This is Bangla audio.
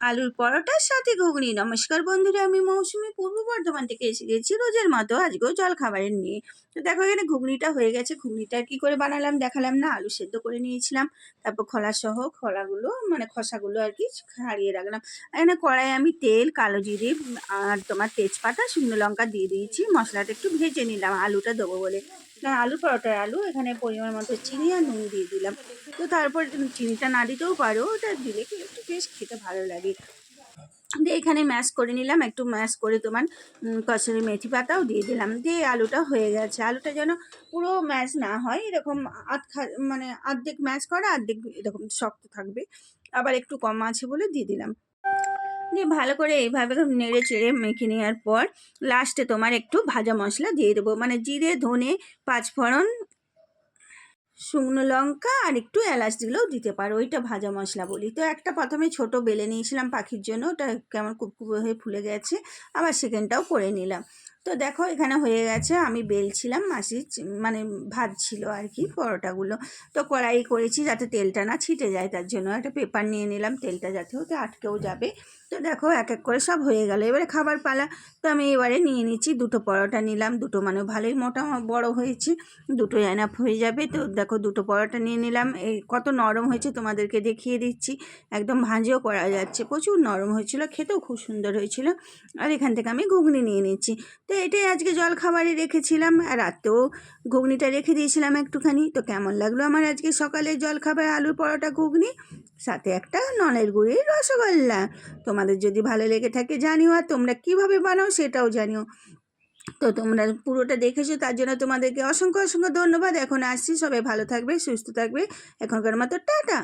আলুর পরোটার সাথে ঘুগনি। নমস্কার বন্ধুরা, আমি মৌসুমি পূর্ব বর্ধমান থেকে এসে গেছি রোজের মতো আজকেও জল খাবারের নিয়ে। তো দেখো এখানে ঘুগনিটা হয়ে গেছে। ঘুগনিটা কি করে বানালাম দেখালাম না। আলু সেদ্ধ করে নিয়েছিলাম, তারপর খোলা সহ খোলাগুলো মানে খোসাগুলো আর কি ছাড়িয়ে রাখলাম। এখানে কড়াই আমি তেল, কালো জিরে আর তোমার তেজপাতা, শুকনো লঙ্কা দিয়ে দিয়েছি। মশলাটা একটু ভেজে নিলাম আলুটা দেবো বলে। না, আলু পরোটার আলু এখানে পরিমাণ মতো চিনি আর নুন দিয়ে দিলাম। তো তারপর চিনিটা না দিতেও পারো, ওটা দিলে কি একটু বেশ খেতে ভালো লাগে। দিয়ে এখানে ম্যাশ করে নিলাম, একটু ম্যাশ করে তোমার কসুরি মেথি পাতাও দিয়ে দিলাম। দিয়ে আলুটা হয়ে গেছে। আলুটা যেন পুরো ম্যাশ না হয়, এরকম মানে অর্ধেক ম্যাশ করা, অর্ধেক এরকম শক্ত থাকবে। আবার একটু কম আছে বলে দিয়ে দিলাম। দিয়ে ভালো করে এইভাবে নেড়ে চেড়ে মেখে নেওয়ার পর লাস্টে তোমার একটু ভাজা মশলা দিয়ে দেবো, মানে জিরে, ধনে, পাঁচফোড়ন, শুকনো লঙ্কা আর একটু এলাচ দিলেও দিতে পারো, ওইটা ভাজা মশলা বলি। তো একটা প্রথমে ছোট বেলে নিয়েছিলাম পাখির জন্য, ওটা কেমন কুপকুপে হয়ে ফুলে গেছে। আবার সেকেন্ডটাও করে নিলাম। তো দেখো এখানে হয়ে গেছে। আমি বেলছিলাম, মাসি মানে ভাজছিল আর কি পরোটাগুলো। তো কড়াই করেছি যাতে তেলটা না ছিটে যায়, তার জন্য একটা পেপার নিয়ে নিলাম, তেলটা যাতে ওতে আটকেও যাবে। তো দেখো এক এক করে সব হয়ে গেল, এবারে খাবার পালা। তো আমি এবারে নিয়ে নিচ্ছি, দুটো পরোটা নিলাম, দুটো মানে ভালোই মোটা বড় হয়েছে, দুটোই এনাফ হয়ে যাবে। তো দেখো দুটো পরোটা নিয়ে নিলাম। এই কত নরম হয়েছে তোমাদেরকে দেখিয়ে দিচ্ছি, একদম ভাঁজেও করা যাচ্ছে, প্রচুর নরম হয়েছিল, খেতেও খুব সুন্দর হয়েছিল। আর এখান থেকে আমি ঘুগনি নিয়ে নিচ্ছি। তো এটাই আজকে জল খাবারে রেখেছিলাম, আর রাতেও ঘুগনিটা রেখে দিয়েছিলাম একটুখানি। তো কেমন লাগলো আমার আজকে সকালে জল খাবার আলুর পরোটা ঘুগনি, সাথে একটা নলের গুড়ির রসগোল্লা। তোমাদের যদি ভালো লেগে থাকে জানিও, আর তোমরা কীভাবে বানাও সেটাও জানিও। তো তোমরা পুরোটা দেখেছো, তার জন্য তোমাদেরকে অসংখ্য অসংখ্য ধন্যবাদ। এখন আসছি, সবাই ভালো থাকবে, সুস্থ থাকবে। এখনকার মতো টাটা।